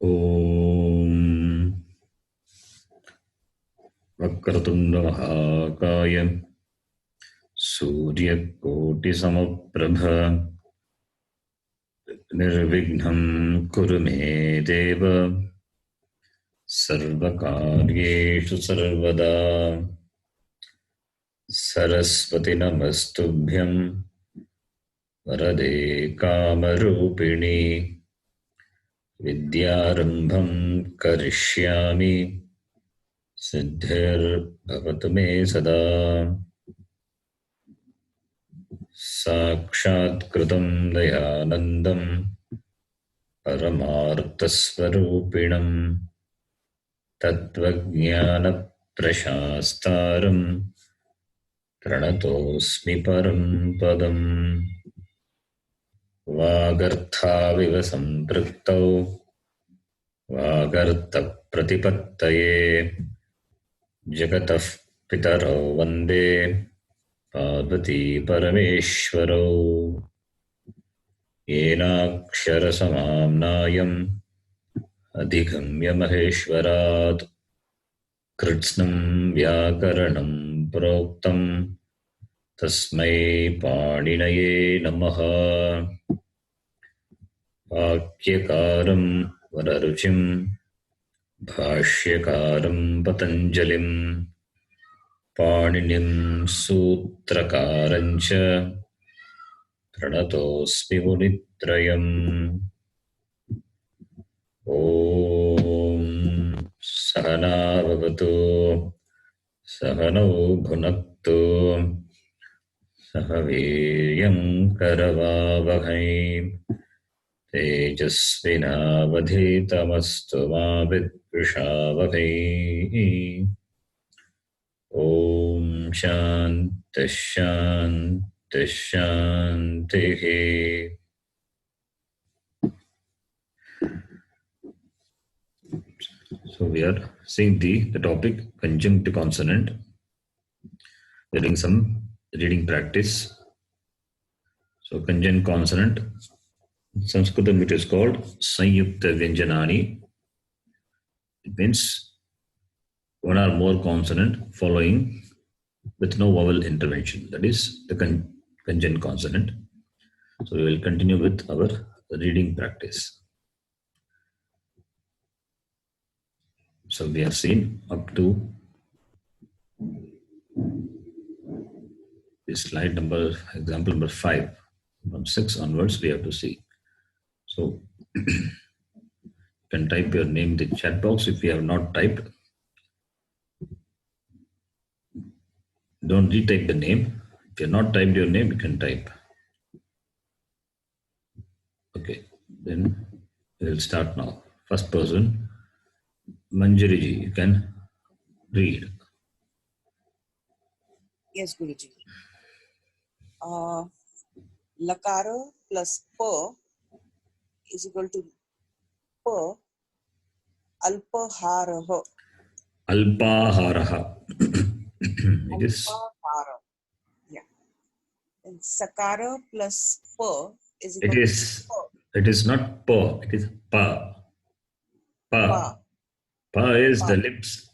Om Vakratunda Mahakaya Surya Koti Samaprabha Nirvignam Kurume Deva Sarvakaryeshu Sarvada Saraswati Namastubhyam Varade Kamarupini Vidyarambham Karishyami Siddhir me sada Sakshat Kritam Dayanandam Paramarthasvarupinam Tattvajnana Prashastaram Pranatosmi Param Padam Vagarthaviv Sampraktau Vagartha Pratipattaye Jagatah Pitaro Vande Parvati Parameshwaro Yenaksharasamaamnayam Adhigamya Maheshwarat Kritsnam Vyakaranam Proktam Tasmai Paninaye Namaha Vakyakaram Vararuchim Bhashyakaram Patanjalim Paninim Sutrakarancha Pranatosmi Munitrayam Om Sahana Bhavatu Sahano Bhunaktu Sahaviryam Karavavahai Tejasvinavadhitamastu ma vidvishavahai Om Shanti Shanti Shanti. So we are seeing the topic conjunct consonant. We are doing some reading practice. So conjunct consonant, Sanskritam it is called Sanyukta Vyanjanani. It means one or more consonant following with no vowel intervention. That is the conjunct consonant. So we will continue with our reading practice. So we have seen up to this slide number, example number 5. From 6 onwards, we have to see. So you can type your name in the chat box if you have not typed. Don't retype the name. If you have not typed your name, you can type. Okay, then we will start now. First person, Manjariji, you can read. Yes, Guruji. Lakara plus pa is equal to pa alpaharaha. Alpaharaha. It is. Alpahara. Yeah. And sakara plus pa is equal to pa. It is not pa. It is pa. Pa. Pa is pa. The lips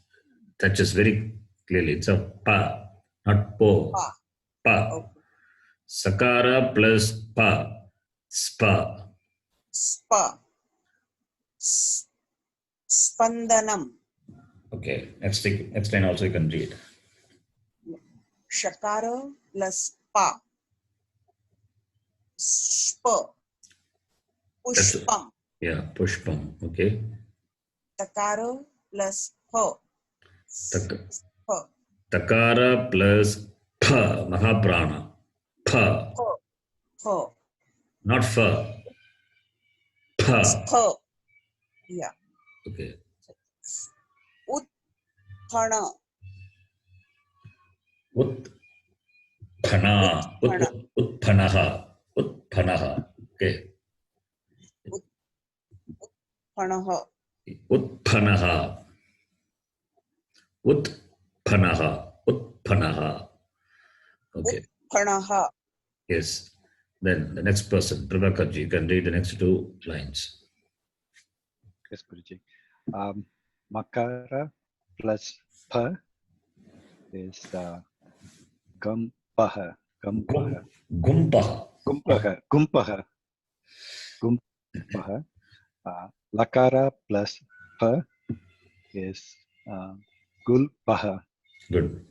touches very clearly. It's a pa, not po. Pa. Pa. Okay. Sakara plus pa. Spa. Spa. Spandanam. Okay. Next line also you can read. Shakara plus pa. Spa. Pushpam. Yeah, pushpam. Okay. Takara plus pa. Takara plus pa. Mahaprana. Pa. Pa. Not fa. Pa. Pa. Yeah. Okay. Utthana. Utthana. Utthanaha. Utthanaha. Okay. Utthanaha. Utthanaha. Utthanaha. Utthanaha. Okay. Utthanaha. Yes. Then the next person, Prabhakarji, you can read the next 2 lines. Yes, Guruji. Makara plus pa is gumpaha. Gumpaha. Gumpaha. Gumpaha. Gumpaha. Gumpaha. Lakara plus pa is gulpaha. Good.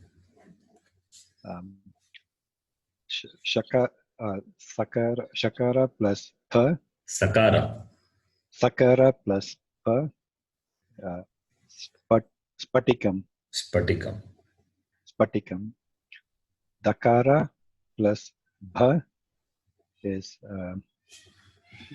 Shakara plus pa. Sakara. Sakara plus pa. Spatikam. Spatikam. Spatikam. Dakara plus bha is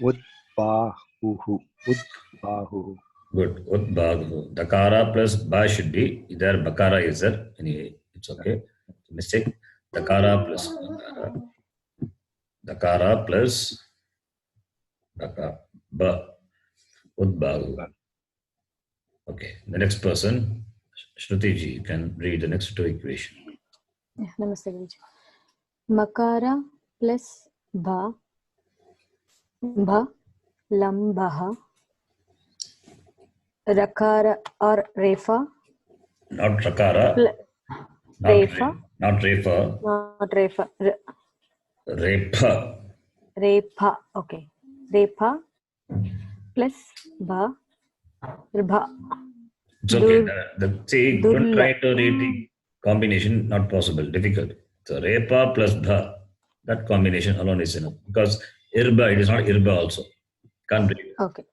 udbahuhu. Udbahuhu. Good. Udbaghu. Dakara plus ba should be either bakara is there. Anyway, it's okay. Mistake. Dakara plus bakara. Dakara plus baka. Ba. Udbaghu. Okay. The next person, Shruti ji, you can read the next two equations. Namaste, Guruji. Makara plus bha, bha, lambaha, rakara or refa. Not rakara. Not Refa. Not refa. Not refa. Repa. Repa. Okay. Repa plus bha, bha. It's okay. See, don't try to read the combination. Not possible. Difficult. So repa plus bha. That combination alone is enough. Because irba, it is not irba also. Can't read. Okay.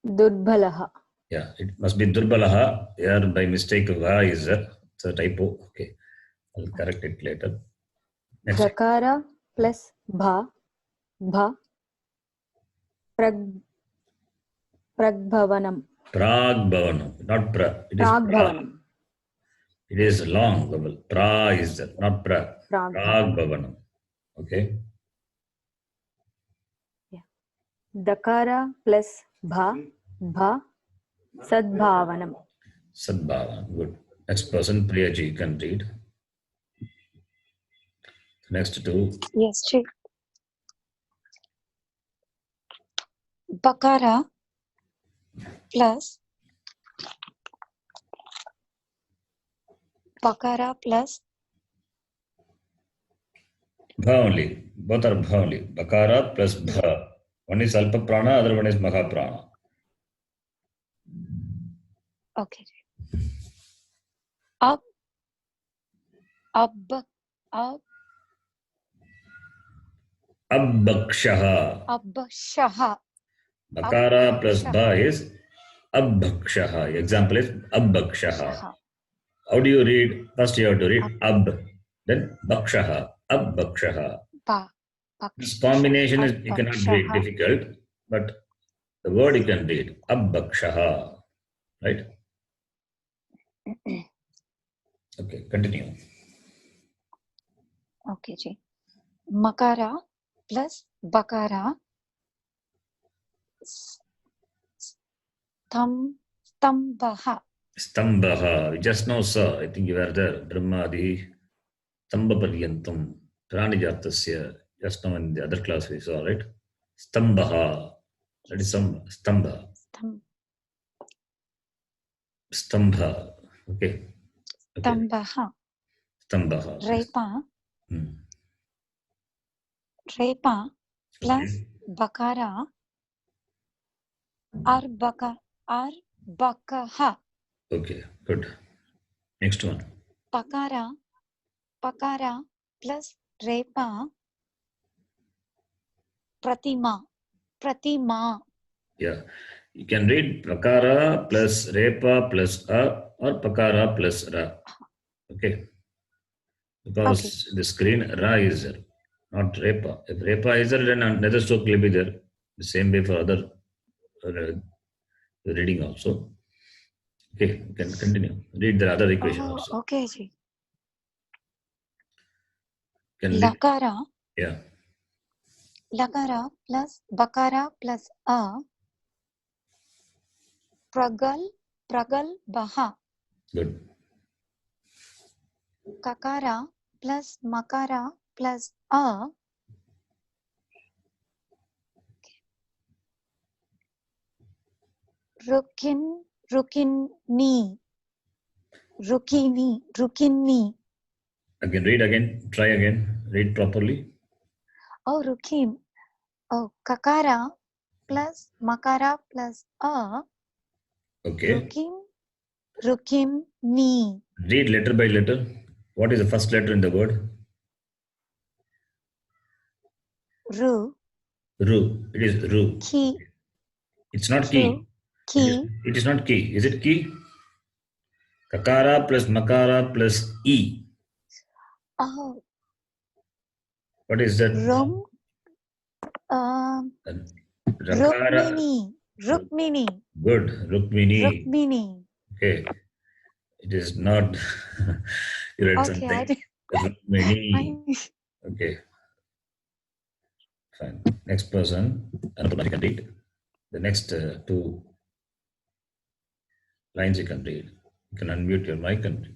Durbalaha. Yeah, it must be durbalaha. Here by mistake va is there. It's a typo. Okay. I'll correct it later. Next. Prakara plus bha, bha, pragbhavanam. Pragbhavanam. Not pra. It is Pragbhavanam. It is long vowel. Pra is there, not pra. Pragbhavanam. Pragbhavanam. Okay. Yeah. Dakara plus bha, bha, sadbhavanam. Sadbhavanam. Good. Next person, Priyaji, you can read. Next two. Yes, Chief. Bakara plus Bha only. Both are bha only. Bakara plus bha. One is alpa prana, other one is maha prana. okay. Ab Abbakshaha. Abbakshaha. Bakara plus ba is abbakshaha. Example is abbakshaha. How do you read? First you have to read ab, then bakshaha. Abbakshaha. This combination is you cannot read, difficult, but the word you can read. Abbakshaha. Right? Okay, continue. Okay, Ji. Makara plus Bakara Stambaha. Stambaha. Just now, sir. I think you were there. Brahmadi. Stambaparyantam. Pranijatasya. Just now in the other class we saw, right? Stambaha. That is some stamba. Stambha. Okay. Stambaha. Stambaha. Repa plus Bakara Arbakaha. Okay, good. Next one. Pakara plus Repa Pratima. Yeah. You can read Pakara plus Repa plus A or Pakara plus Ra. Okay. Because the screen Ra is there, not Repa. If Repa is there, then another stroke will be there. The same way for other reading also. Okay, you can continue. Read the other equation also. Okay, Ji. Lakara. Yeah. Lakara plus Bakara plus A Pragalbaha. Good. Kakara plus Makara plus A Rukin, rukinni, rukinni. Again, read again. Try again. Read properly. Oh, rukin. Oh, kakara plus makara plus a. Okay. Rukinni. Read letter by letter. What is the first letter in the word? Ru, Ru. It is ru. ki, It's not ru, key. ki. It is not key. Is it key? Kakara plus makara plus e. Oh, What is that? rum, Rakara. Rukmini. Good. Rukmini. Rukmini. Okay. It is not. You read Okay, I something. did. Rukmini. Okay. Fine. Next person. Annapurna, you can read. The next two lines you can read. You can unmute your mic and read.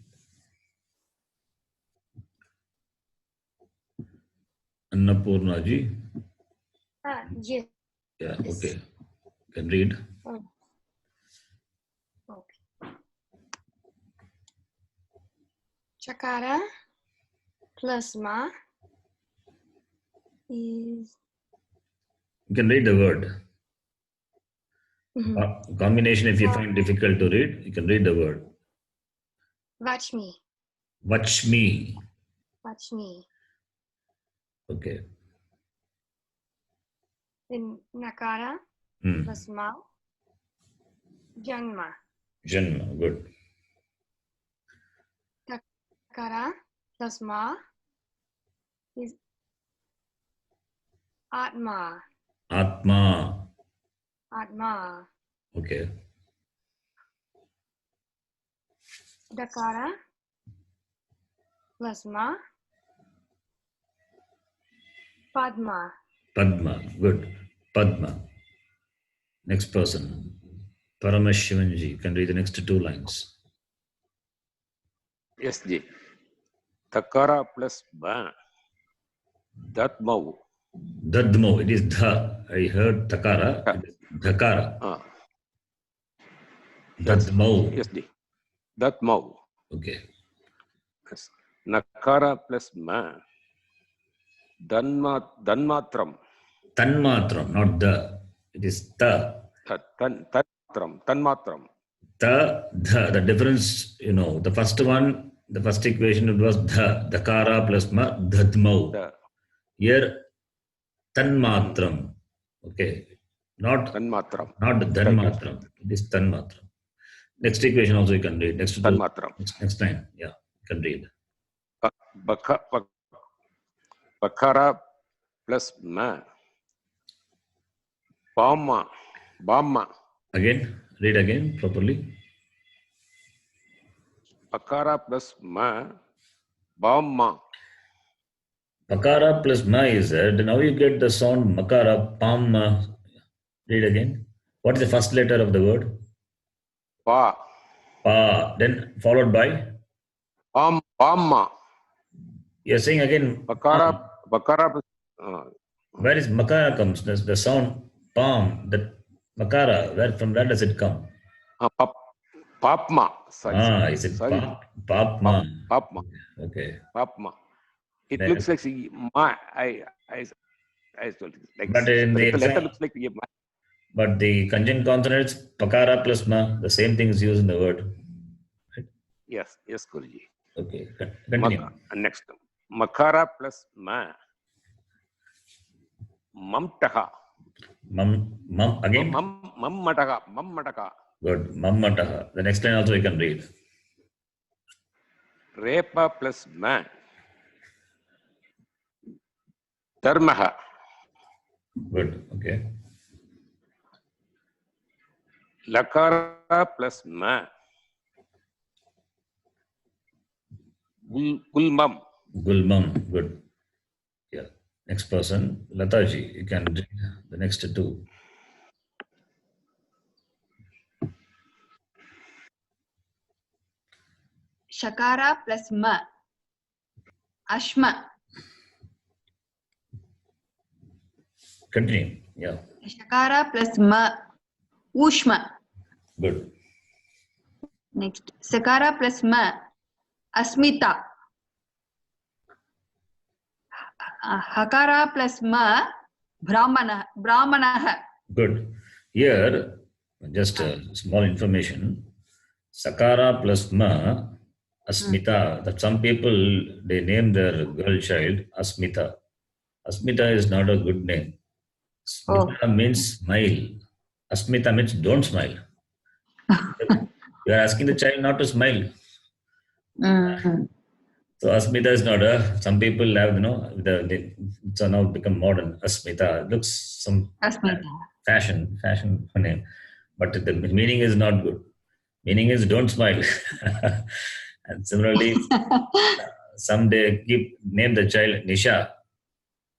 Annapurna ji. Yes. Yeah, okay. You can read. Okay. Chakara plus ma is You can read the word. Mhm. Combination, if you find difficult to read, you can read the word. Vachmi. Vachmi. Vachmi. Okay. Then nakara plus ma. Janma. Janma. Good. Takara plus ma is atma. Atma. Atma. Okay. Dakara plus ma. Padma. Padma. Good. Padma. Next person. Paramashivanji. You can read the next two lines. Yes, Ji. Takara plus ba. Datmau. Dadmo. It is dha. I heard takara. It is dhakara. Dadmo. Yes, Ji. Datmau. Okay. Yes. Nakara plus ma. Danmatram. Tanmatram, not the. It is ta. Tanmatram. Ta, dha. The difference, the first one, the first equation, it was dha. Dakara plus ma, dhadmau. Here, tanmatram. Okay. Not Tanmatram. dhanmatram. It is tanmatram. Next equation also you can read. Next line. Yeah, you can read. Bakara plus ma. Bamma. Again, read again properly. Bakara plus ma. Bamma. Pakara plus ma is there. Now you get the sound makara, pam. Read again. What is the first letter of the word? Pa. Pa. Then followed by? Bamma. You're saying again. Bakara. Where is makara comes? The sound palm, that makara, from where does it come? Papma. Sorry. Is it papma? Papma. Okay. Papma. It Then, looks like ma. I told you. Like, but in the the letter exam, looks like ma. but the conjunct consonants, pakara plus ma, the same thing is used in the word. Right? Yes, Guruji. Okay, continue. Next. Makara plus ma. Mamtaha. Mam again? Mammataha. Good. Mammataha. The next line also you can read. Repa plus ma. Dharmaha. Good. Okay. Lakara plus ma. Gulmam. Gulmam. Good. Yeah. Next person, Lataji. You can read the next two. Shakara plus ma. Ashma. Continue. Yeah. Shakara plus ma. Ushma. Good. Next, Sakara plus Ma, Asmita. Hakara plus Ma, Brahmanah. Good. Here, just a small information. Sakara plus Ma, Asmita. That some people they name their girl child Asmita. Asmita is not a good name. Asmita means smile. Asmita means don't smile. You are asking the child not to smile. So Asmita is not a. Some people have it's now become modern. Asmita looks some Asmita. fashion name, but the meaning is not good. Meaning is don't smile. And similarly, someday name the child Nisha.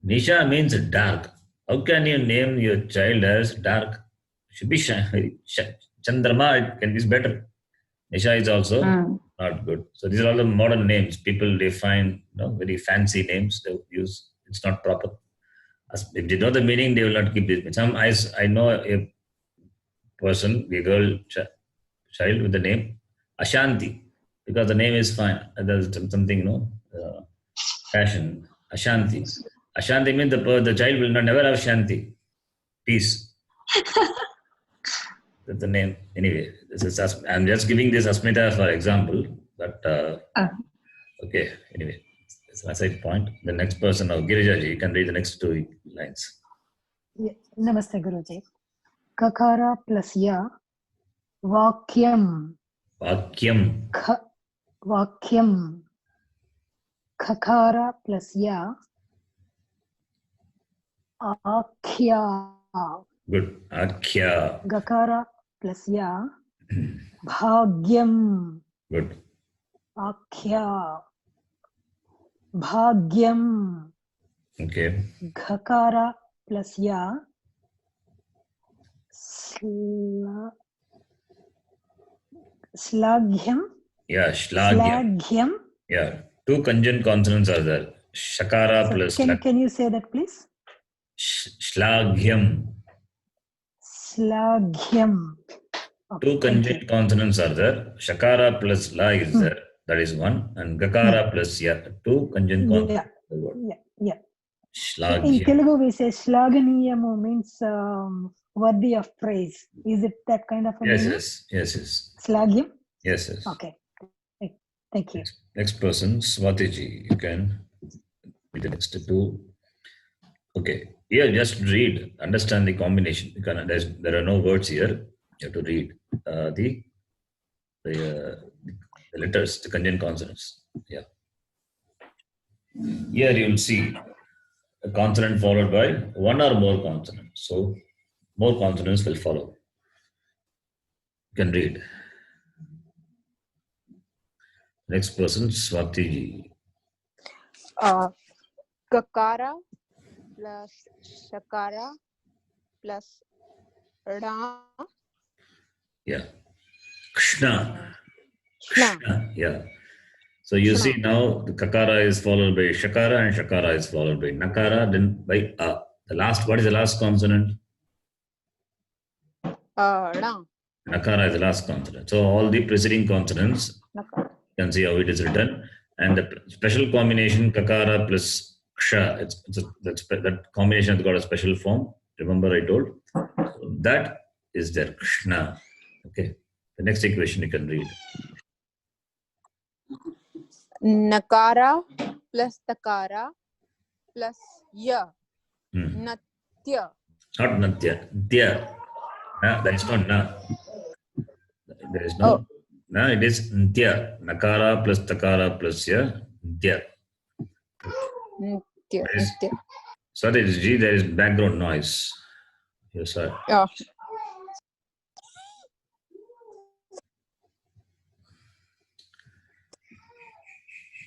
Nisha means dark. How can you name your child as dark? Should be Chandrama. It can be better. Nisha is also not good. So these are all the modern names. People they find very fancy names they use. It's not proper. If they know the meaning, they will not keep this. I know a person, a girl child with the name Ashanti because the name is fine. There's something fashion. Ashanti. Ashanti means the child will never have Shanti. Peace. That's the name. Anyway, I'm just giving this Asmita for example. But okay. Anyway, it's my side point. The next person, Girijaji, you can read the next 2 lines. Yeah. Namaste, Guruji. Kakara plus ya, Vakyam. Vakyam. Vakyam. Kakara plus ya, Akhya. Good. Akhya. Gakara plus ya, Bhagyam. Good. Akhya. Bhagyam. Okay. Gakara plus ya, Slagyam. Yeah, Shlagyam. Yeah, 2 conjunct consonants are there. Shakara plus Can you say that, please? Shlagyam. Slagyam. Okay, 2 conjunct consonants are there. Shakara plus la is there. That is 1. And Gakara plus ya. 2 conjunct consonants. Yeah. Shlagyam. In Telugu, we say Shlaganiyamu means worthy of praise. Is it that kind of a meaning? Yes. Slagyam? Yes. Okay. Thank you. Next person, Swatiji. You can read the next 2. Okay. Here, just read. Understand the combination. There are no words here. You have to read the letters, the conjunct consonants. Yeah. Here you will see a consonant followed by 1 or more consonants. So more consonants will follow. You can read. Next person, Swatiji. Kakara plus Shakara plus Ra. Yeah. Krishna. Yeah. So you see now the Kakara is followed by Shakara and Shakara is followed by Nakara, then by A. What is the last consonant? Ra. Nakara is the last consonant. So all the preceding consonants, Nakara. you can see how it is written. And the special combination Kakara plus Ksha, that combination has got a special form. Remember I told? So that is their Krishna. Okay. The next equation you can read. Nakara plus Takara plus Ya. Natya. Not Natya. Dya. That is not Na. There is no. Na, it is Ntya. Nakara plus Takara plus Ya. Ntya. Sorry, G, there is background noise. Yes, sir. Yeah.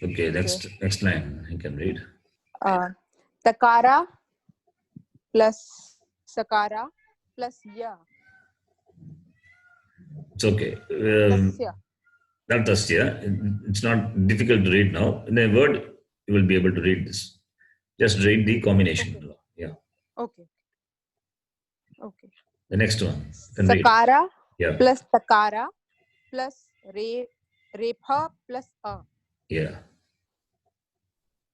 Okay, next line you can read. Takara plus Sakara plus Ya. It's okay. Tasya. Not Tasya. It's not difficult to read now. In a word, you will be able to read this. Just read the combination. Okay. Yeah. Okay. The next one. Sakara Yeah. plus takara plus repha plus a. Yeah.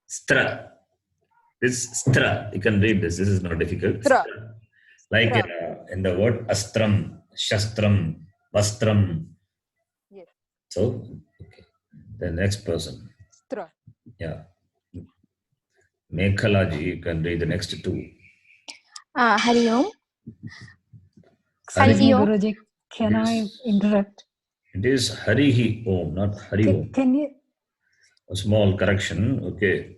Stra. This stra. You can read this. This is not difficult. Stra. Like Stra. in the word astram, shastram, vastram. Yes. So, okay. The next person. Stra. Yeah. Mekhalaji, you can read the next two. Hari Om. Excuse me, Om. Guruji, can I interrupt? It is Harihi Om, not Hari Om. Can you? A small correction. Okay.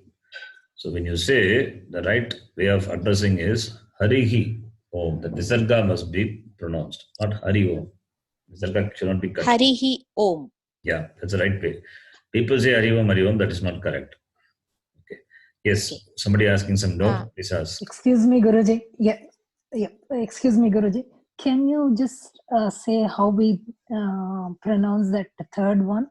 So when you say, the right way of addressing is Harihi Om. The Visarga must be pronounced, not Hari Om. Visarga should not be cut. Harihi Om. Yeah, that's the right way. People say Hari Om, that is not correct. Okay. Yes, somebody asking some doubt, please ask. Excuse me, Guruji. Yeah. Excuse me, Guruji. Can you just say how we pronounce that third one?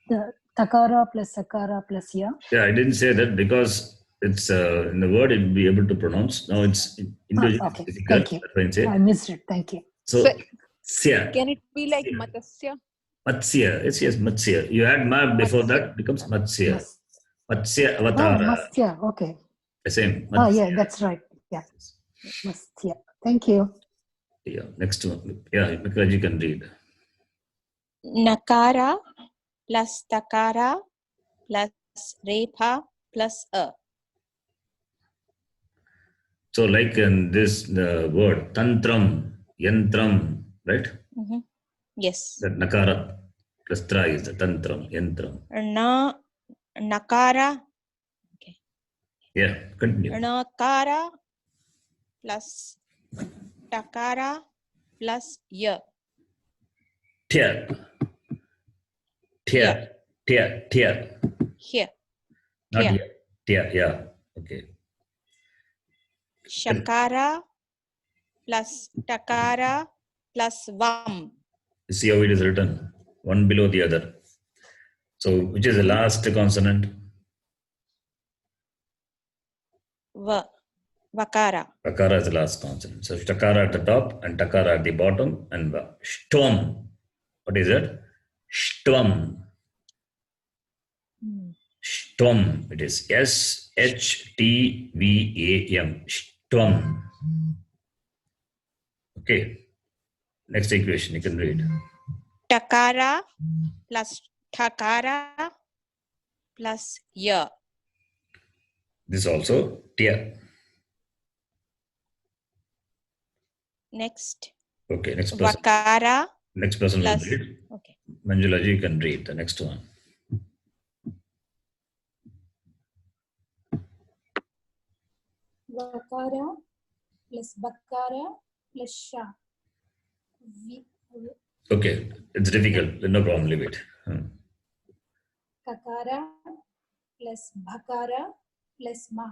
The takara plus sakara plus ya. Yeah, I didn't say that because it's in the word it will be able to pronounce. Now it's individually Okay, difficult. thank you. That's why I say. I missed it. Thank you. So, So, Sya. can it be like matasya? Matsya. Yes, Matsya. You add ma before that, becomes Matsya. Matsya Oh, Avatara. Mastya. Okay. The same. Oh, yeah, that's right. Yeah. Mastya. Thank you. Yeah, next one. Yeah, Mikraji can read. Nakara plus takara plus repha plus a. So, like in this the word tantram, yantram, right? Yes. That nakara plus tra is the tantram, yantram. Nakara. Yeah, continue. Nakara plus takara plus ya. Tia. Yeah. Here. Not Yeah. here. Tia, yeah. Okay. Shakara plus takara plus vam. You see how it is written? One below the other. So, which is the last consonant? Vakara. Takara is the last consonant. So, takara at the top and takara at the bottom and va. Shtvam. What is it? Shtvam. Shtvam. It is S-H-T-V-A-M. Shtvam. Okay. Next equation you can read. Takara plus takara plus ya. This also tia. Next. Okay, next person. Vakara. Next person will plus. read. Okay. Manjulaji, you can read the next one. Vakara plus bakara plus sha. Okay, it's difficult. No problem, leave it. Kakara plus bhakara plus ma.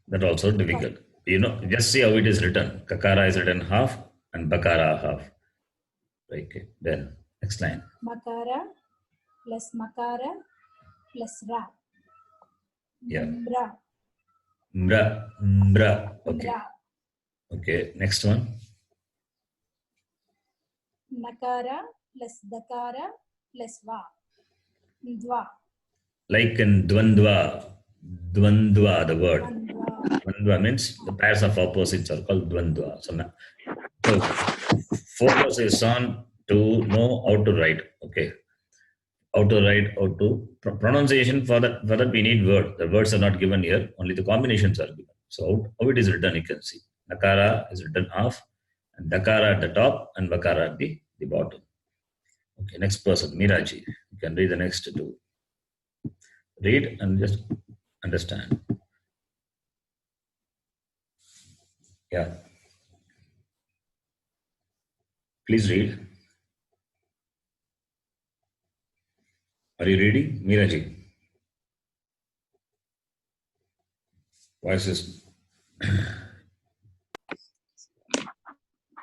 That also difficult. You know, just see how it is written. Kakara is written half and bakara half. Okay, then next line. Makara plus makara plus ra. Yeah. Mra. Mra. Okay. Mra. Okay, next one. Nakara plus dakara plus va. Dva. Like in dvandva, the word. Dvandva means the pairs of opposites are called dvandva. So focus is on to know how to write. Okay. How to write, how to pronunciation for that we need word. The words are not given here, only the combinations are given. So how it is written, you can see. Nakara is written half, and dakara at the top, and vakara at the bottom. Okay, next person, Miraji. You can read the next two. Read and just understand. Yeah. Please read. Are you reading? Miraji. Voice is.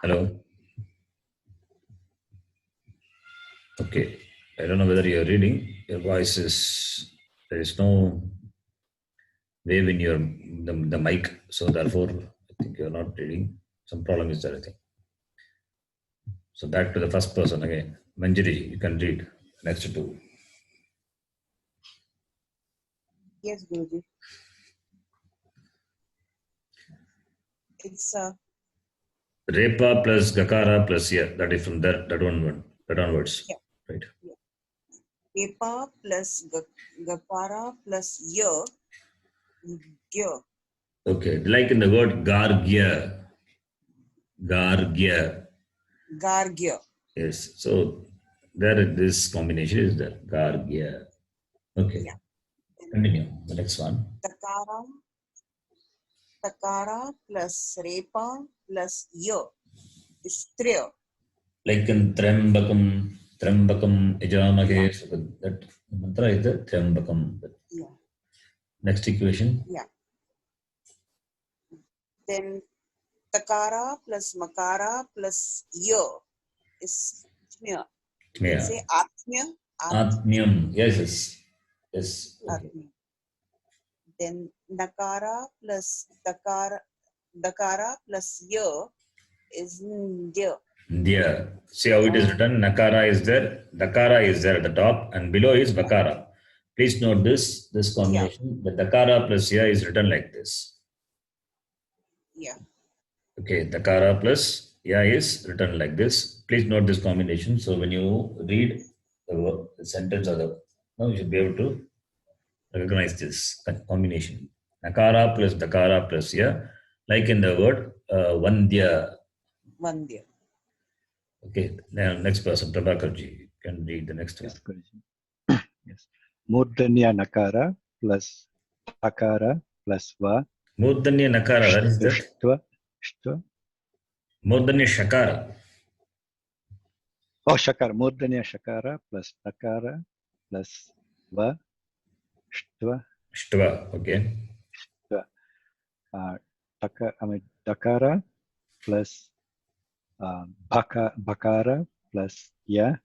Hello. Okay. I don't know whether you're reading. Your voice is. There is no wave in your the mic, so therefore I think you're not reading. Some problem is there, I think. So back to the first person again. Manjari, you can read next two. Yes, Guruji. It's Repa plus Gakara plus Ya. That is from that onwards. Yeah. Right. Repa plus Gapara plus Ya. Gya. Okay. Like in the word Gargya. Gargya. Gargya. Yes. So there this combination is there. Gargya. Okay. Yeah. Continue. The next one. Takara plus Repa plus Ya is Triya. Like in Trembakam Ijamahe. So that mantra is the Trembakam. Yeah. Next equation. Yeah. Then Takara plus Makara plus Ya is Tmya. You can say Atmya. Atmyam. Yes. Okay. Atmya. Then Nakara plus Dakara plus Ya is Ndya. Ndya. See how it is written. Nakara is there. Dakara is there at the top, and below is Vakara. Please note this combination. The Dakara plus Ya is written like this. Yeah. Okay, Dakara plus Ya is written like this. Please note this combination. So when you read the sentence now you should be able to recognize this combination. Nakara plus Dakara plus Ya, like in the word Vandya. Vandya. Okay, now next person, Prabhakarji, you can read the next one. Yes, Guruji. Yes. Murdanya Nakara plus Akara plus Va. Murdanya Nakara, what is that? Shtva. Murdanya Shakara. Oh, Shakara. Murdanya Shakara plus Nakara plus Va. Shtva, okay. Dakara plus Bakara plus Ya.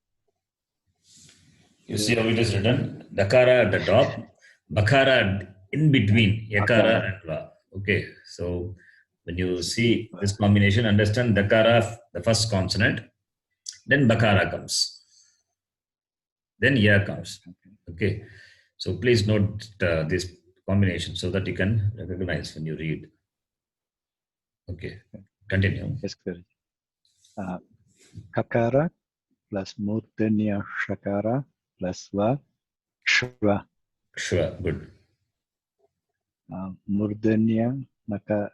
You see how it is written? Dakara at the top, Bakara in between, Yakara and Va. Okay, so when you see this combination, understand Dakara, the first consonant, then Bakara comes. Then Ya comes. Okay, so please note this combination so that you can recognize when you read. Okay, continue. Yes, Guruji. Kakara plus Murdanya Shakara plus Va. Shva. Shva, good. Murdanya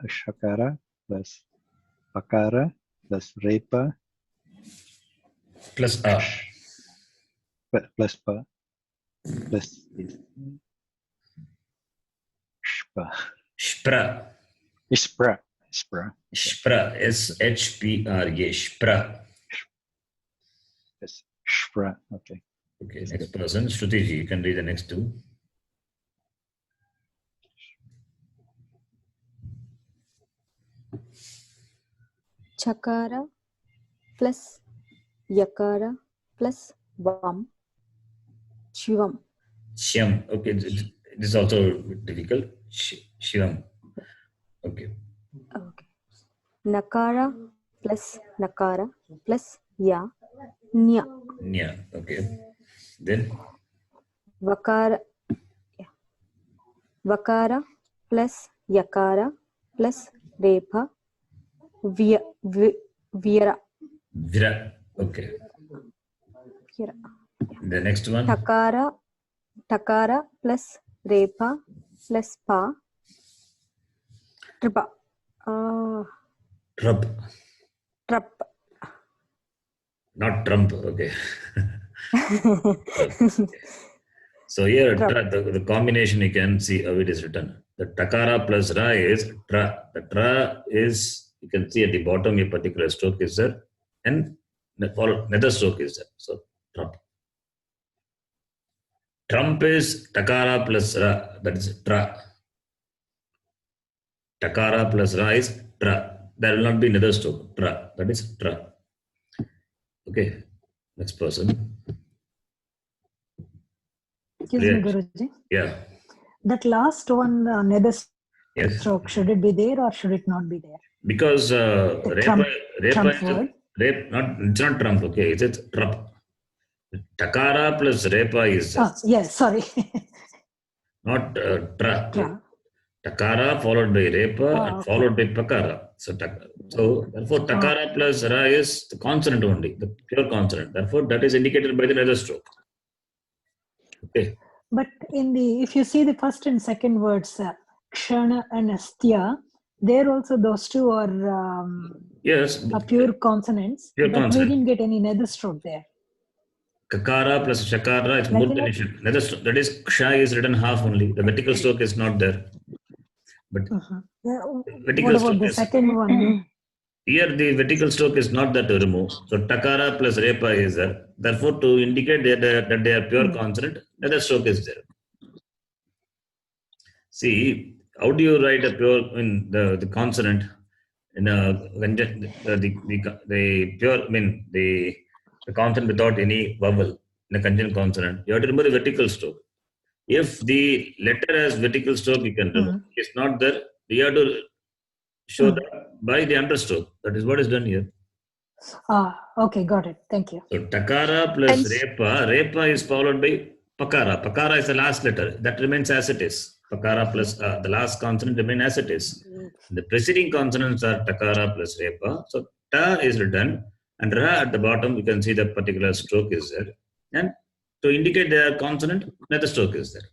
Shakara plus Pakara plus Repa plus A. Plus Pa plus Shpa. Shpra. Shpra. Shpra. S-H-P-R-A. Shpra. Yes. Shpra. Okay. Okay, next person, Shrutiji, you can read the next two. Chakara plus Yakara plus Vam. Shivam. Shyam. Okay, this is also difficult. Shivam. Okay. Nakara plus Nakara plus Ya. Nya. Nya. Okay. Then Vakara plus Yakara plus Repa. Vira. Vira. Okay. Vira. The next one. Takara plus Repa plus Pa. Tripa. Trup. Not Trump. Okay. So here the combination you can see how it is written. The Takara plus Ra is Tra. The Tra is, you can see at the bottom a particular stroke is there, and another stroke is there. So Trump. Trump is Takara plus Ra, that is Tra. Takara plus Ra is Tra. There will not be another stroke. Tra, that is Tra. Okay, next person. Excuse me, Guruji. Yeah. That last one, nether Yes. stroke, should it be there or should it not be there? Because Trump word. Rep, it's not trump, okay? It's trup. Takara plus repa is Yes, sorry. not tra. Tra. Takara followed by repa and Okay. followed by pakara. So therefore takara plus ra is the consonant only, the pure consonant. Therefore that is indicated by the nether stroke. Okay. But if you see the first and second words, kshana and astya, there also those two are Yes. pure consonants. Pure but consonant. we didn't get any nether stroke there. Kakara plus shakara, it's more than a shak. That is ksha is written half only. The vertical stroke is not there. But Yeah, vertical what about stroke the is, second one? here the vertical stroke is not that to remove. So takara plus repa is there. Therefore, to indicate that they are pure consonant, nether stroke is there. See, how do you write a pure in the consonant in a the pure the consonant without any vowel in a conjunct consonant? You have to remove the vertical stroke. If the letter has vertical stroke, you can remove. If it's not there, we have to show that by the understroke. That is what is done here. Okay, got it. Thank you. So takara plus repa is followed by pakara. Pakara is the last letter. That remains as it is. Pakara plus the last consonant remains as it is. The preceding consonants are takara plus repa. So ta is written and ra at the bottom, you can see the particular stroke is there. And to indicate their consonant, another stroke is there.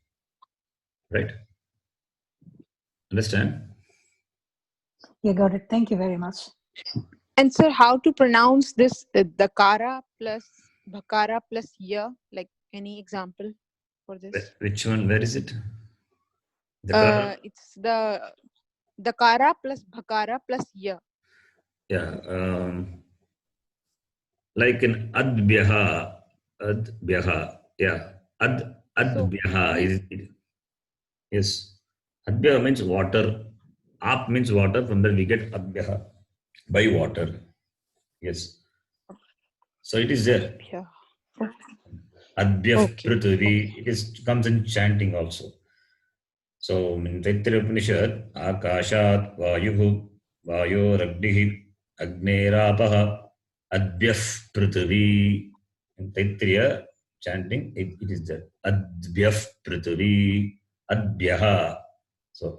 Right? Understand? Yeah, got it. Thank you very much. And sir, how to pronounce this dakara plus bhakara plus ya? Like any example for this? Which one? Where is it? It's the dakara plus bhakara plus ya. Yeah. Like in adbyaha. Yeah. Adbyaha. Yes. Adbyaha means water. Ap means water. From there we get adbyaha. By water. Yes. So it is there. Yeah. Adbyah Prithvi. It comes in chanting also. So in Taittiriya Upanishad, Akashat Vayuhu Vayo Ragdihi Agnerapah Adbyah Prithvi. In Taittiriya chanting, it is there. Adbyah Prithvi Adbyaha. So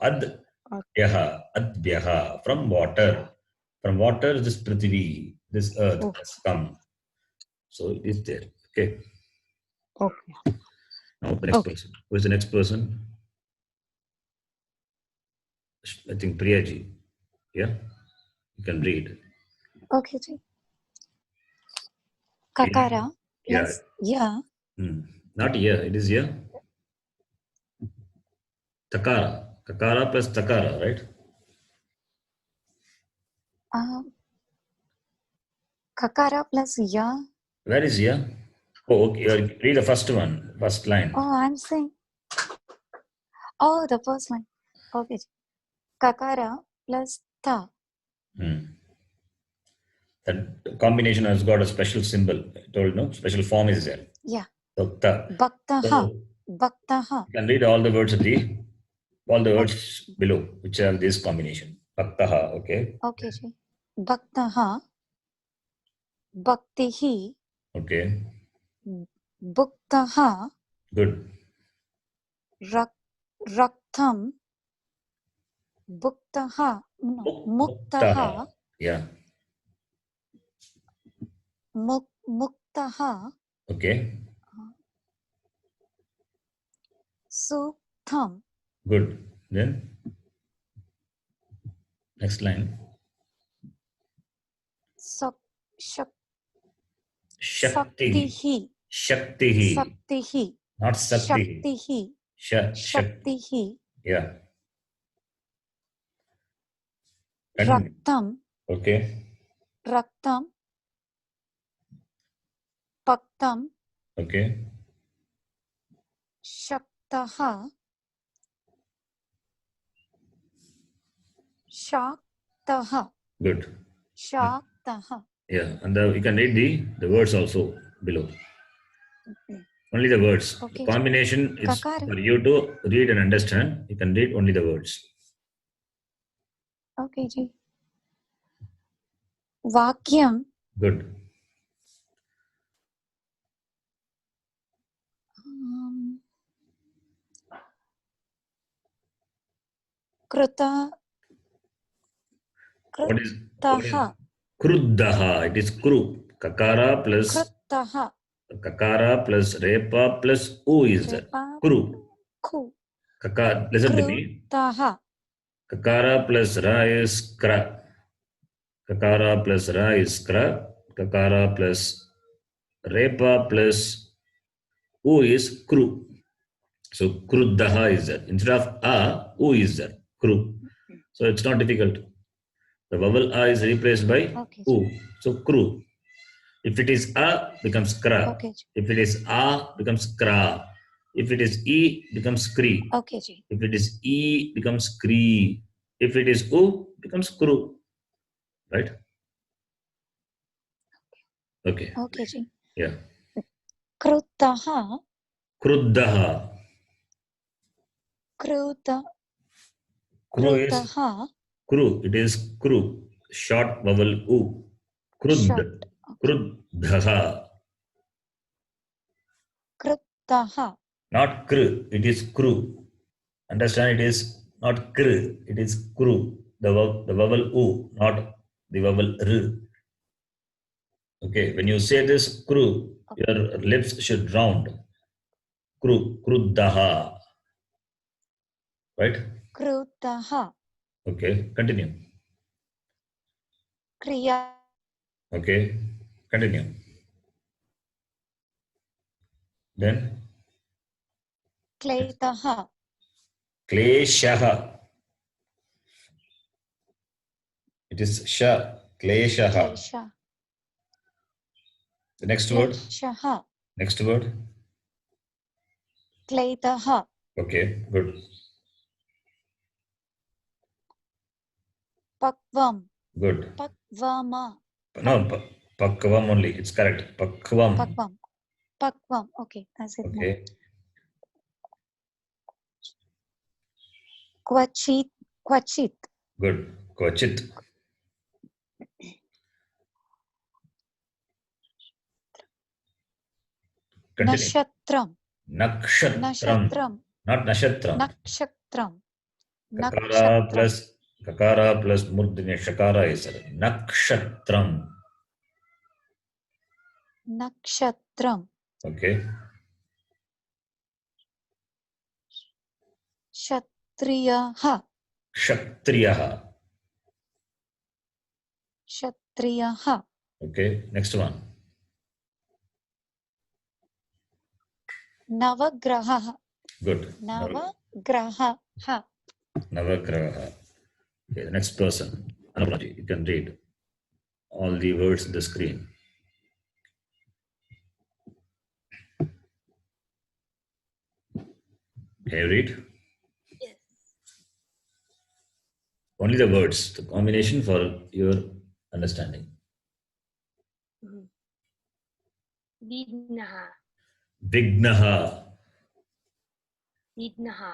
Adbyaha from water. From water, this Prithvi, this earth has come. So it is there. Okay. Okay. Now the next person. Who is the next person? I think Priyaji. Yeah? You can read. Okay, ji. Kakara plus ya. Not ya, it is ya. Takara. Kakara plus takara, right? Kakara plus ya. Where is ya? Oh, okay. Read the first one, first line. Oh, I'm saying. Oh, the first line. Okay. Kakara plus ta. That combination has got a special symbol. I told no, special form is there. Yeah. So, ta. Bhaktaha. Bhaktaha. You can read all the words below, which are this combination. Bhaktaha, okay. Okay, ji. Bhaktaha. Bhaktihi. Okay. Bhuktaha. Good. Raktam. Bhuktaha. No. Muktaha. Yeah. Muktaha. Okay. Suktam. Good. Then next line. Shaktihi. Shaktihi. Shaktihi. Not Saktihi. Shaktihi. Yeah. Raktam. Okay. Raktam. Paktam. Okay. Shaktaha. Shaktaha. Good. Shaktaha. Yeah, and you can read the words also below. Okay. Only the words. Okay. The combination is Kakara. for you to read and understand. You can read only the words. Okay, ji. Vakyam Good. Kruta. What is Krutaha. kruddaha? It is kru. Kakara plus Krutaha. kakara plus repa plus u is there. Repa. Kru. Ku. Kakara. Listen to me. Krutaha. Kakara plus ra is kra. Kakara plus ra is kra. Kakara plus repa plus u is kru. So kruddaha is there. Instead of a, u is there. Kru. So it's not difficult. The vowel a is replaced by Okay. u. So kru. If it is a, becomes kra. Okay. If it is a, becomes kra. If it is e, becomes kri. Okay, ji. If it is e, becomes kri. If it is u, becomes kru. Right? Okay. Okay, ji. Yeah. Krutaha. Kruddaha. Kruta. Kru is Krutaha. kru. It is kru. Short vowel u. Krud. Short. Kruddhaha. Krutaha. Not kr. It is kru. Understand? It is not kr. It is kru. The vowel u, not the vowel r. Okay. When you say this kru, your lips should round. Kru. Kruddaha. Right? Krutaha. Okay. Continue. Kriya. Okay. Continue. Then Kletaha. kleshaha. It is sha. Kleshaha. Klesha. The next word. Kleshaha. Next word. Kletaha. Okay. Good. Pakvam. Good. Pakvama. No, pakvam only. It's correct. Pakvam. Pakvam. Pakvam. Okay. I said Okay. Kvachit. Kvachit. Good. Kvachit. Continue. Nashatram. Nakshatram. Nashatram. Not nashatram. Nakshatram. Kakara plus murdini shakara is there. Nakshatram. Nakshatram. Okay. Kshatriyaha. Kshatriyaha. Kshatriyaha. Okay. Next one. Navagraha. Good. Navagraha. Navagraha. Okay, the next person. Anupamaji, you can read all the words in the screen. Can you read? Yes. Only the words, the combination for your understanding. Vignaha. Vignaha. Vignaha.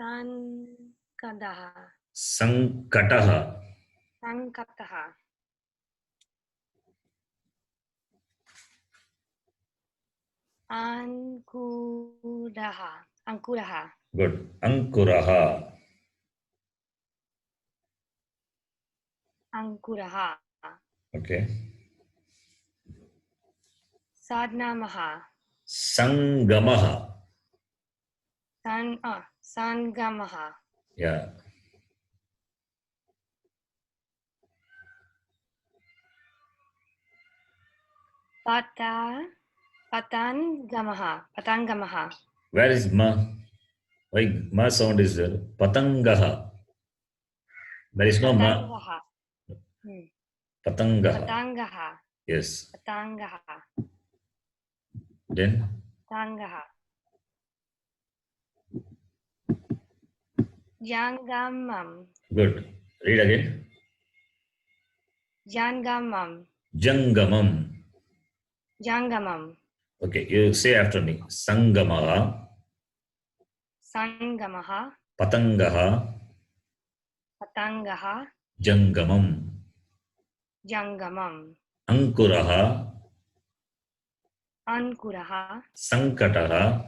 Sankadaha. Sankataha. Sankataha. Ankuraha. Ankuraha. Good. Ankuraha. Ankuraha. Okay. Sadnamaha. Sangamaha. Sangamaha. Yeah. Patangamaha. Patangamaha. Where is ma? Why ma sound is there? Patangaha. There is no ma. Patangaha. Patangaha. Patangaha. Yes. Patangaha. Then Patangaha. Jangamam. good. Read again. Jangamam. Jangamam. Jangamam. Okay, you say after me. Sangamaha. Sangamaha. Patangaha. Patangaha. Jangamam. Jangamam. Ankuraha. Ankuraha. Sankataha.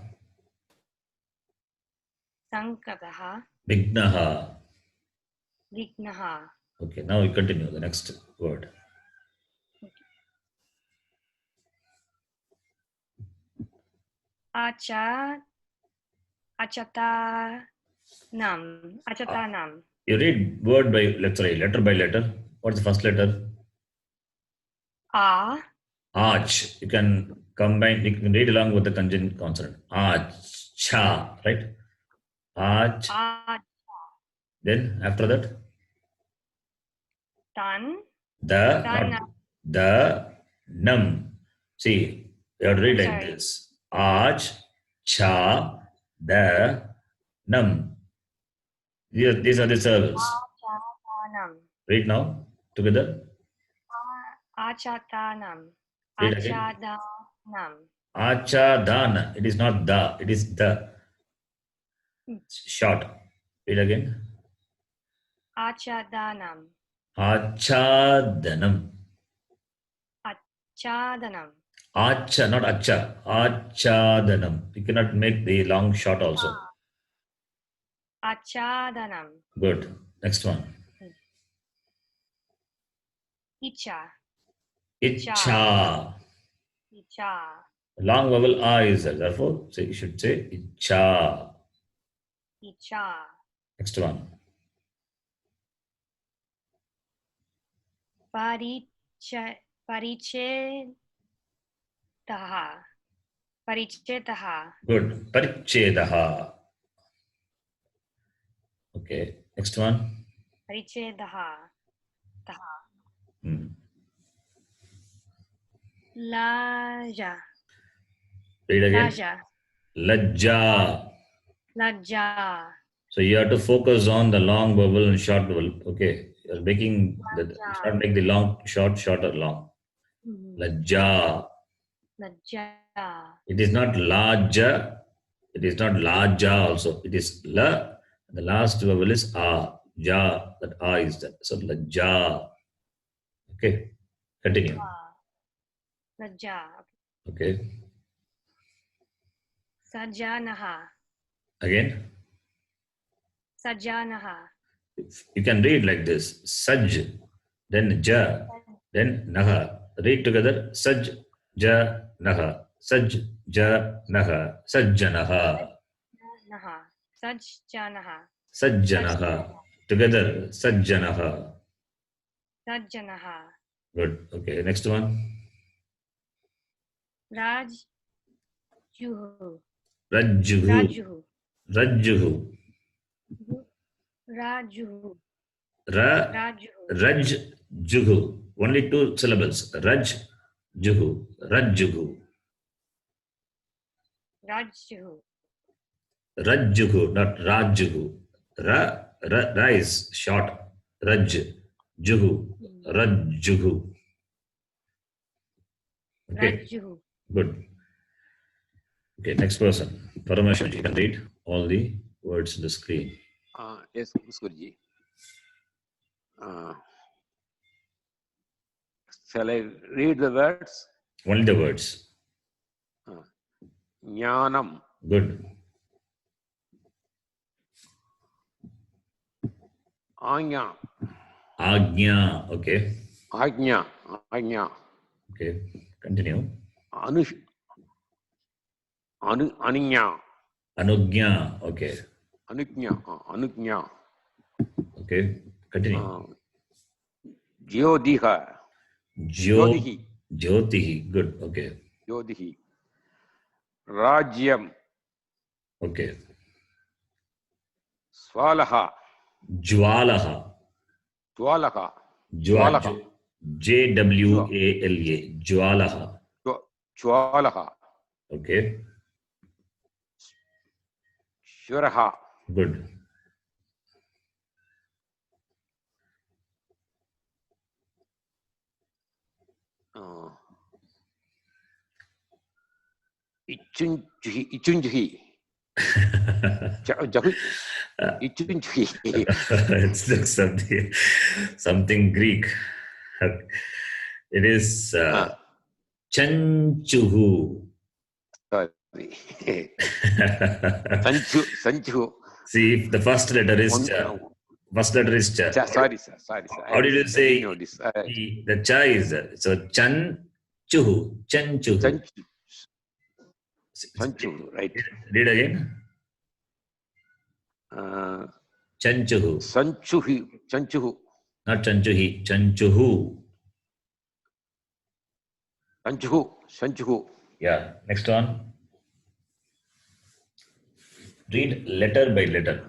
Sankataha. Vignaha. Vignaha. Okay, now we continue the next word. Achatanam. Achatanam. You read word by letter by letter. What's the first letter? A. Arch. You can combine, you can read along with the conjunct consonant. Arch. Cha, right? Arch. Then after that? Tan. The, num. See, you have to read like this. Arch, cha, the, num. These are the syllables. Achatanam. Read now, together. Achatanam. Read again. Achadanam. Achadana. It is not the, it is the. Short. Read again. Achadanam. Achadanam. Achadanam. Acha, not acha. Achadanam. You cannot make the long short also. Achadanam. Good. Next one. Icha. Icha. Icha. Long vowel A is there. Therefore, so you should say icha. Icha. Next one. Parichetaha. Parichetaha. Good. Parichedaha. Okay. Next one. Parichedaha. Taha. Laja. Read again. Laja. Lajja. Laja. So you have to focus on the long vowel and short vowel. Okay. You're making the not make the long short, shorter long. Lajja. Laja. It is not laja. It is not laja also. It is la. The last vowel is a. Ja. That a is there. So lajja. Okay. Continue. Laja. Okay. Sajanaha. Again. Sajanaha. You can read like this. Saj. Then ja. Then naha. Read together. Saj. Ja. Naha. Saj. Ja. Naha. Sajjanaha. Naha. Sajjanaha. Sajjanaha. Together. Sajjanaha. Sajjanaha. Good. Okay. Next one. Rajjuhu. Rajjuhu. Rajjuhu. Rajjuhu. Rajjuhu. Rajjuhu. Only two syllables. Rajjuhu. Rajjuhu. Rajjuhu. Rajjuhu, not Rajjuhu. Ra is short. Rajjuhu. Rajjuhu. Okay. Rajjuhu. Good. Okay, next person. Parameshwar, you can read all the words in the screen. Yes, Guruji. Shall I read the words? Only the words. Jnanam. Good. Anya. Agnya. Okay. Agnya. Agnya. Okay. Continue. Aninya. Anugnya. Okay. Anugnya. Okay. Continue. Jyodiha. Jyotihi. Good. Okay. Jyodihi. Rajyam. Okay. Swalaha. Jwalaha. Jwalaha. Jwalaha. Jwala. Jwalaha. Jwalaha. Okay. Shuraha. Good. Ichunjuhi. Ichunchuhi. It's like something Greek. It is Chanchuhu. Sorry. Sanchu. See, if the first letter is cha. First letter is cha. Sorry, sir. How did you say know this? the cha is there? So Chan Chuhu. Chanchuhu. Sanchu, right? Read again. Chanchuhu. Chanchuhu. Not Chanchuhi. Chanchuhu. Sanchuhu. Yeah. Next one. Read letter by letter.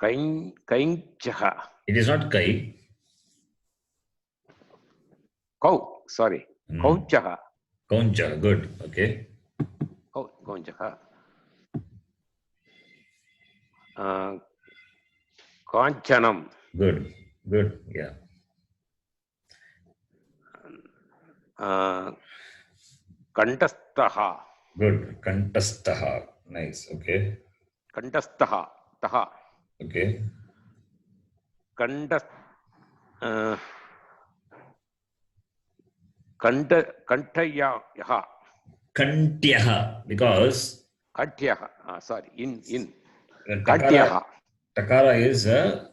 Kainchaha. It is not Kai. Kau. Sorry. Kaunchaha. Kauncha. Good. Okay. Kaunchaha. Kanchanam. Good. Good. Yeah. Kantastaha. Good. Kantastaha. Nice. Okay. Kantastaha. Taha. Okay. Kantayaha. Kantyaha. Because Kantyaha. Sorry. In. Takara, takara is a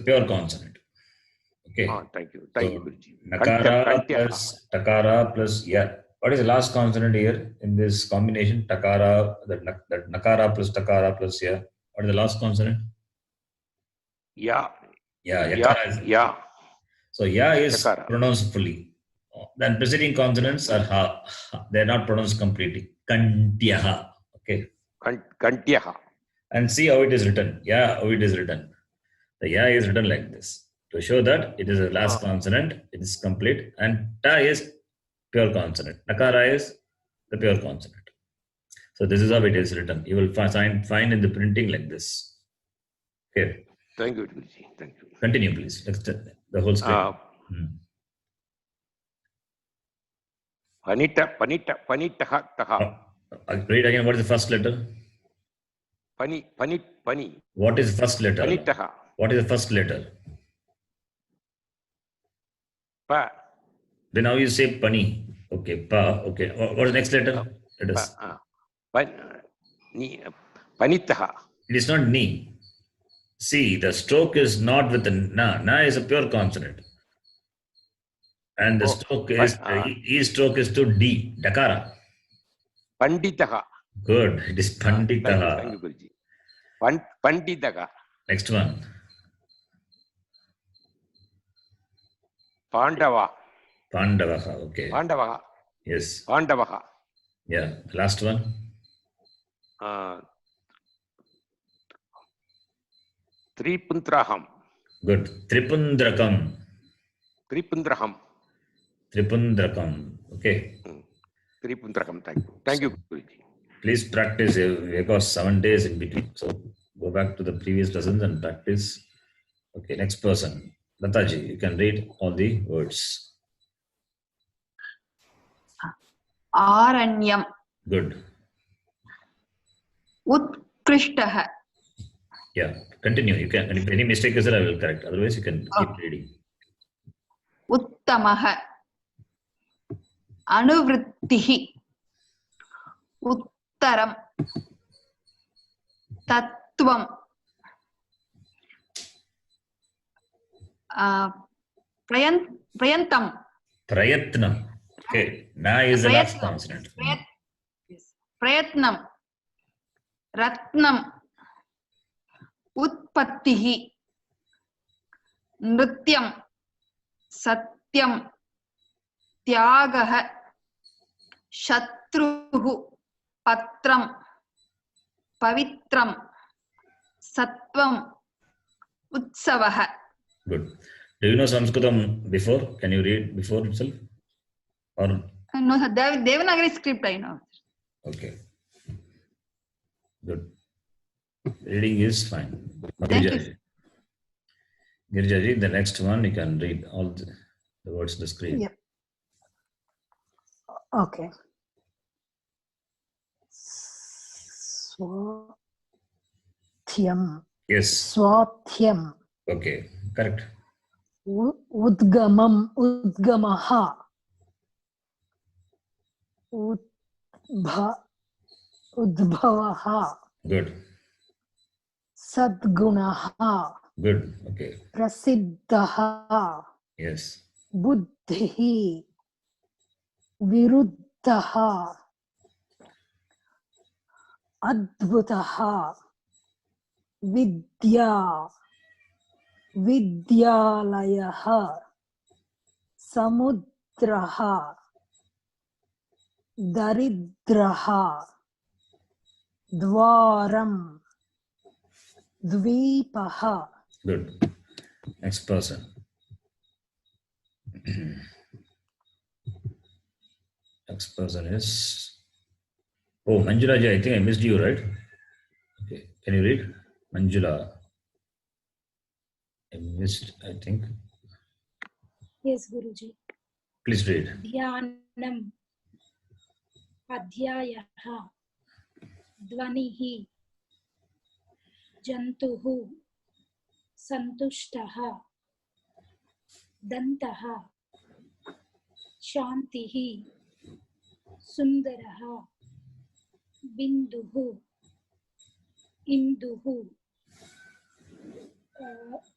pure consonant. Okay. Thank you. So, Guruji. Nakara plus takara plus ya. What is the last consonant here in this combination? Takara, that nakara plus takara plus ya. What is the last consonant? Ya. Yeah, yakara is. Ya. So ya is Yakara. pronounced fully. Then preceding consonants are ha. They are not pronounced completely. Kantyaha. Okay. Kantyaha. And see how it is written. Yeah, how it is written. The ya is written like this to show that it is a last consonant. It is complete, and ta is pure consonant. Nakara is the pure consonant. So this is how it is written. You will find in the printing like this. Okay. Thank you, Guruji. Thank you. Continue, please. Next, the whole screen. Panitaha, taha. Read again. What is the first letter? Pani. What is the first letter? Panitaha. What is the first letter? Pa. Then now you say pani. Okay, pa. Okay. What is the next letter? Let us. Panitaha. It is not ni. See, the stroke is not with the na. Na is a pure consonant. And the stroke is, E stroke is to D. Dakara. Panditaha. Good. It is Panditaha. Thank you, Guruji. Panditaha. Next one. Pandava. Pandavaha. Okay. Pandavaha. Yes. Pandavaha. Yeah. Last one. Tripundraham. Good. Tripundrakam. Tripundraham. Tripundrakam. Okay. Tripundrakam. Thank you, Guruji. Please practice because 7 days in between. So go back to the previous lessons and practice. Okay. Next person. Lataji, you can read all the words. Aranyam. Good. Utkrishtaha. Yeah. Continue. You can. And if any mistake is there, I will correct. Otherwise, you can keep reading. Uttamaha. Anuvrittihi. Uttaram. Tattvam. Prayantam. Prayatnam. Okay. Na is the last consonant. Prayatnam. Ratnam. Utpattihi. Nrityam. Satyam. Tyagaha. Shatruhu. Patram. Pavitram. Sattvam. Utsavaha. Good. Do you know Sanskritam before? Can you read before itself? Or No, sir. Devanagari script I know. okay. Good. Reading is fine. Thank you. Girjaji, the next one you can read all the words on the screen. Yep. Okay. Swathyam. Yes. Swathyam. Okay. Correct. Udgamam. Udgamaha. Udbhavaha. Good. Sadgunaha. Good. Okay. Prasiddhaha. Yes. Buddhihi. Viruddhaha. Adbhutaha. Vidya. Vidyalayaha. Samudraha. Daridraha. Dwaram. Dvipaha. Good. Next person. Next person is. Oh, Manjula ji, I think I missed you, right? Okay. Can you read? Manjula. I missed, I think. Yes, Guruji. Please read. Dhyanam. Adhyayaha. Dvanihi. Jantuhu. Santushtaha. Dantaha. Shantihi. Sundaraha. Binduhu. Induhu.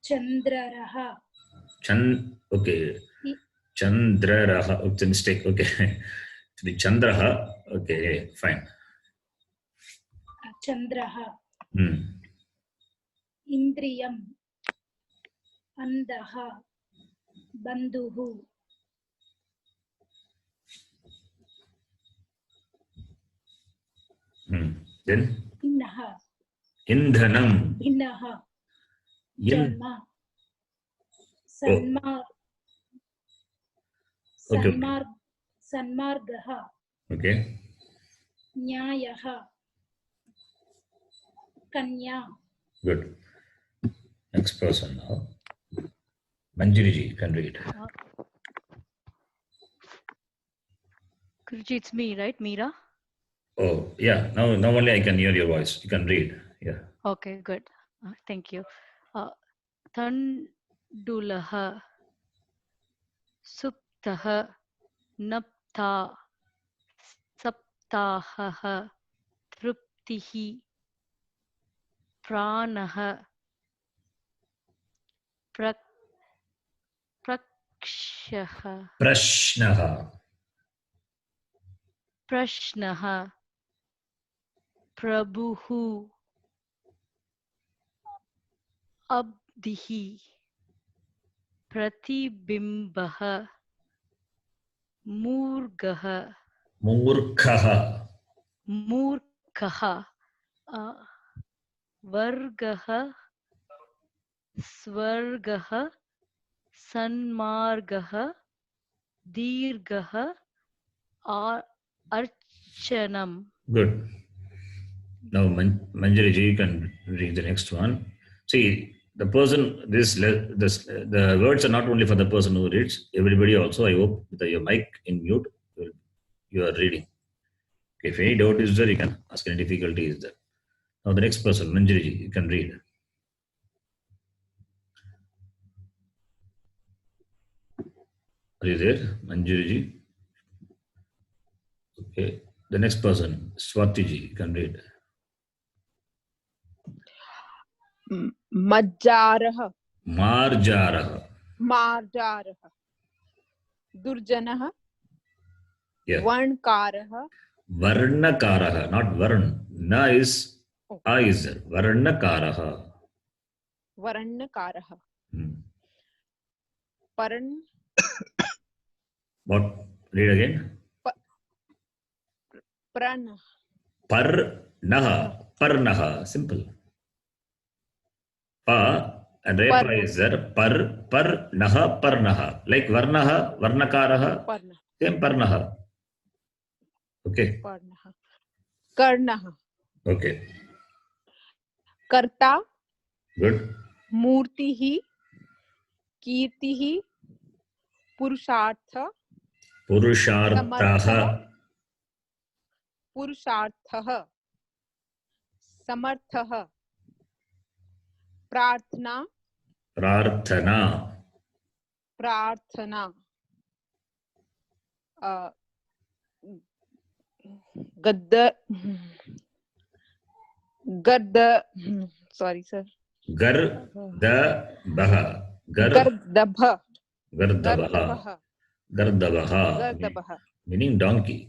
Chandraraha. Okay. Chandraraha. It's a mistake. Okay. To be Chandraha. Okay, fine. Chandraha. Indriyam. Andaha. Bandhuhu. Then? Innaha. Indhanam. Innaha. In. Janma. Sanmargaha. Okay. Nyayaha. Kanya. Good. Next person now. Manjiri ji, you can read. Guruji, it's me, right? Meera? Oh, yeah. Now only I can hear your voice. You can read. Yeah. Okay, good. Thank you. Tandulaha. Suptaha. Napta. Saptaha. Truptihi. Pranaha. Prakshaha. Prashnaha. Prashnaha. Prabhuhu. Abdihi. Pratibimbaha. Murgaha. Murkhaha. Murkhaha. Vargaha. Swargaha. Sanmargaha. Dirgaha. Archanam. Good. Now, Manjari ji, you can read the next one. See, the person, the words are not only for the person who reads, everybody also, I hope, with your mic in mute, you are reading. Okay, if any doubt is there, you can ask, any difficulty is there. Now, the next person, Manjari ji, you can read. Are you there, Manjari ji? Okay. The next person, Swati ji, you can read. Majjaraha. Marjaraha. Marjaraha. Durjanaha. Yeah. Varnkaraha. Varnakaraha, not Varn. Na is, A is there. Varnakaraha. Varnakaraha. What? Read again. Prana. Parnaha. Parnaha. Simple. Pa and Repa is there. Naha, Parnaha. Like Varnaha, Varnakaraha. Parna. Same Parnaha. Okay. Parnaha. Karnaha. Okay. Karta. Good. Murtihi. Kirtihi. Purushartha. Purusharthaha. Purusharthaha. समर्थः, प्रार्थना, प्रार्थना, प्रार्थना, गद्द, गर्द, sorry sir, गर्दभः, गर्दभ, गर्दभः, गर्दभः, गर्दभः, meaning donkey.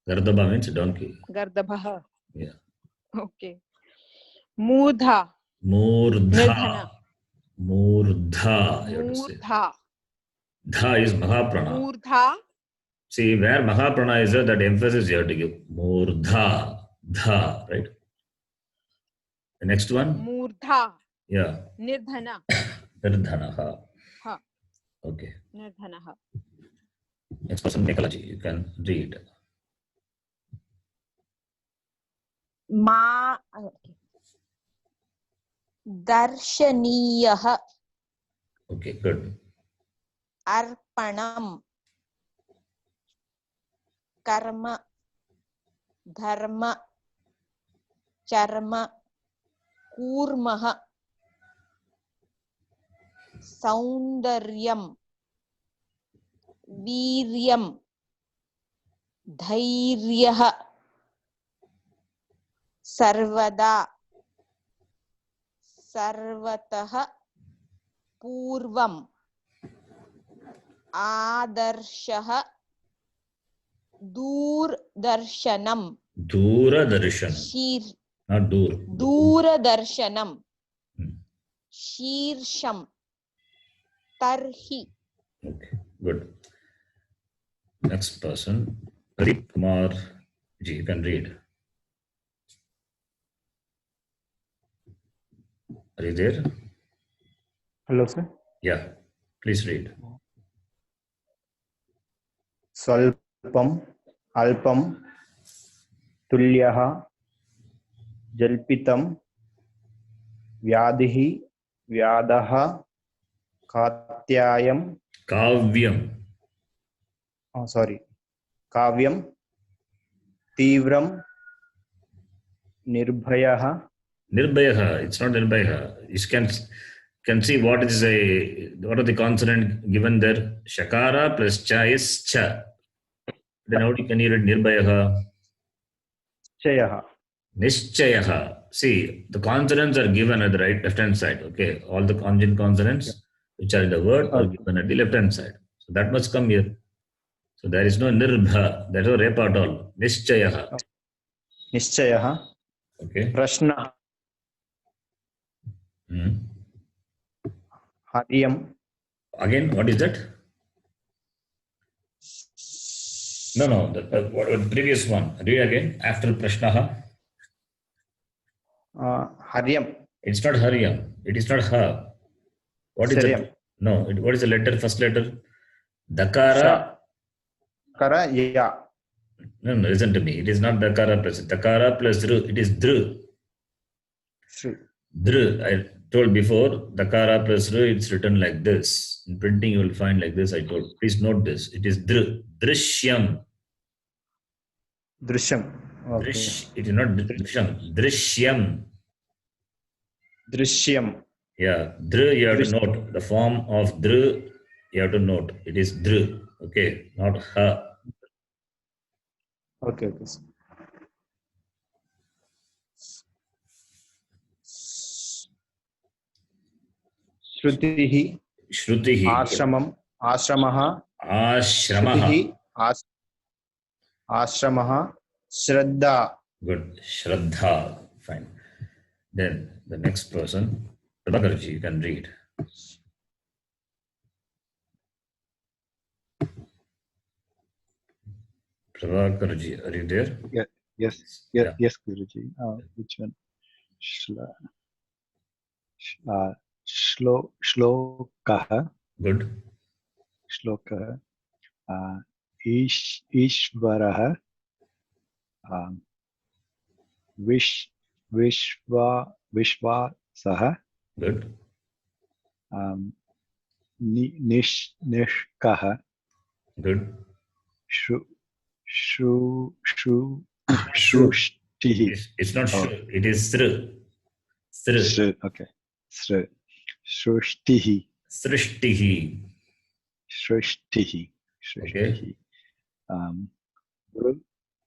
Gardabha means donkey. गर्दभः. Yeah. Okay. मूर्धा, Murdha. Murdha, you have to say. मूर्धा, Dha is Mahaprana. मूर्धा, See, where Mahaprana is there, that emphasis you have to give. Murdha. Dha, right? The next one? मूर्धा, Yeah. निर्धना, Nirdhanaha. ha, Okay. निर्धनः. Next person, Nekalaji. You can read. मा दर्शनीयः, Okay, good. अर्पणम्, कर्म, धर्म, चर्म, कूर्मः, सौन्दर्यं, वीर्यं, धैर्यः, सर्वदा, सर्वतः, पूर्वम्, आदर्शः, दूरदर्शनम्, Duradarshanam. शीर् Not dur. दूरदर्शनम्, शीर्षं, तर्हि. Okay, good. Next person, Pradeep Kumar ji, you can read. Are you there? Hello, sir. Yeah, please read. Swalpam, Alpam, Tulyaha, Jalpitam, Vyadihi, Vyadaha, Katyayam. Kavyam. Oh, sorry. Kavyam, Tivram, Nirbhayaha. Nirbhayaha. It's not Nirbhayaha. You can see what are the consonant given there. Shakara plus cha is cha. Then how can you read Nirbhayaha? Chayaha. Nishchayaha. See, the consonants are given at the left hand side. Okay, all the conjugate consonants which are in the word are given at the left hand side. So that must come here. So there is no nirbha. There is no repa at all. Nishchayaha. Nishchayaha. Okay. Prashna. Haryam. Again, what is that? No. What was the previous one? Read again. After Prashnaha. Haryam. It's not Haryam. It is not Ha. What is Saryam. it? No. What is the letter? First letter? Dakara. Dakara. Ya. No, listen to me. It is not Dakara plus Dakara plus Dru. It is Dru. Dru. I told before, Dakara plus Dru, it's written like this. In printing, you will find like this. I told. Please note this. It is Dru. Drishyam. Drishyam. Okay. It is not Drishyam. Drishyam. Drishyam. Yeah. Dru, you have to note. The form of Dru, you have to note. It is Dru. Okay. Not Ha. Okay. Shrutihi. Shrutihi. Ashramam. Ashramaha. Ashramaha. Ashramaha. Shraddha. Good. Shraddha. Fine. Then the next person, Prabhakarji, you can read. Prabhakarji, are you there? Yes, Guruji. Which one? Shlokaha. Good. Shlokaha. Ishvaraha. Vishvasaha. Good. Nishkaha. Good. Shrushtihi. It's not Oh. shru, it is sr. Sr. Okay. Shrushtihi. Srishtihi. Shrushtihi. Okay.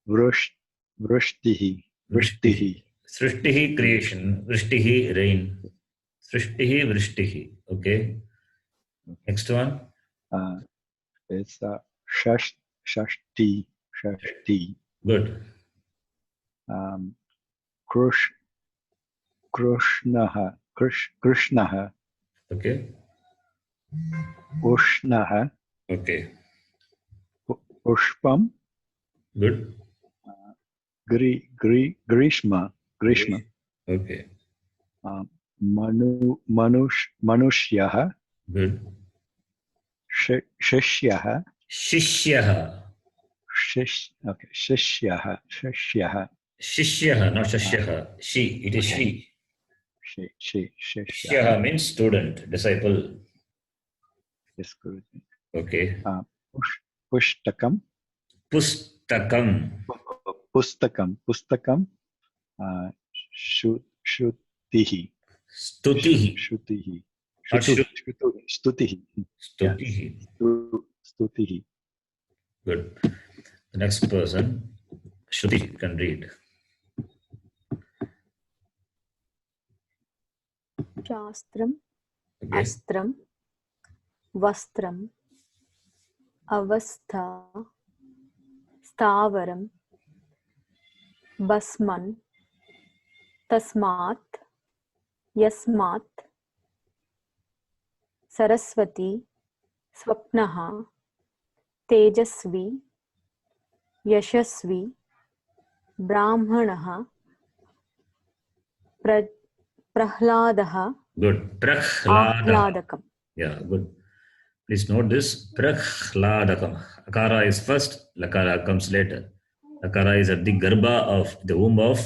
Vrishtihi. Vrishtihi. Srishtihi creation. Vrishtihi rain. Srishtihi vrishtihi. Okay. Next one. It's Shashti. Good. Krishnaha. Okay. Ushnaha. Okay. Pushpam. Good. Grishma. Okay. Manushyah. Good. Shishyaha. Shishyaha. Okay. Shishyaha. Shishyaha, not shashyaha. She. It is she. Shishyaha means student, disciple. Yes, Guruji. Okay. Pushtakam. Pustakam. Pustakam. Shutihi. Stutihi. Shutihi. Not Stutihi. Stutihi. Good. The next person, Shruti, can read. Shastram, Okay. Astram, Vastram, Avastha, Stavaram, Basman, Tasmat, Yasmat, Saraswati, Swapnaha, Tejasvi, Yashasvi, Brahmanaha, Prahladaha, Good. Prahlada. Ahladakam. Yeah, good. Please note this. Prahladakum. Akara is first, Lakara comes later. Akara is at the garbha of the womb of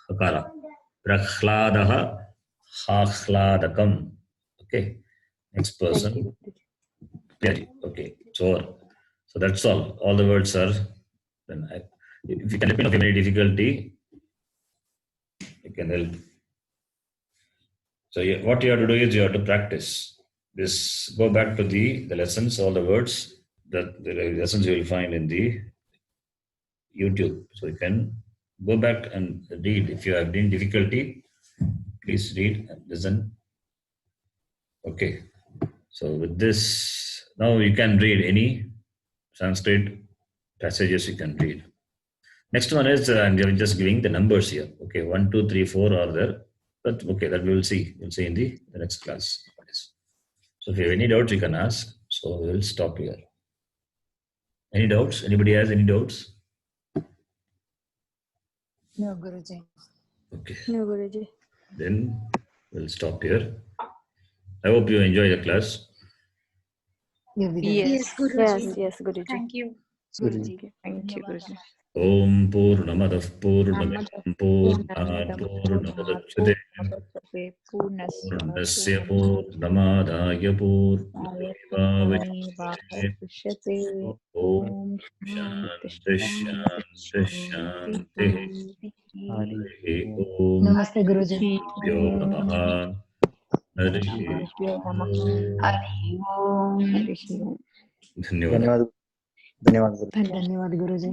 Akara. Prahladaha, Ahladakam. Okay. Next person. Yeah, okay. So that's all. All the words are. Then if you can let me know if you have any difficulty, you can help. So what you have to do is you have to practice this. Go back to the lessons, all the words that the lessons you will find in the YouTube. So you can go back and read. If you have any difficulty, please read and listen. Okay. So with this, now you can read any Sanskrit passages you can read. Next one is I'm just giving the numbers here. Okay, 1, 2, 3, 4 are there. But okay, that we will see. We'll see in the next class. So if you have any doubts, you can ask. So we will stop here. Any doubts? Anybody has any doubts? No, Guruji. Okay. No, Guruji. Then we'll stop here. I hope you enjoy the class. Yes, Guruji. Yes, Guruji. Thank you. Guruji. Thank you, Guruji. Om Purnamadah Purnamidam Purnat Purnamudachyate Purnasya Purnamadaya Purnamevavashyate Om Shanti Shanti Shanti Harihi Om Namaste, Guruji. Yo Namaha Harihi Om. Dhanyawad. धन्यवाद गुरुजी.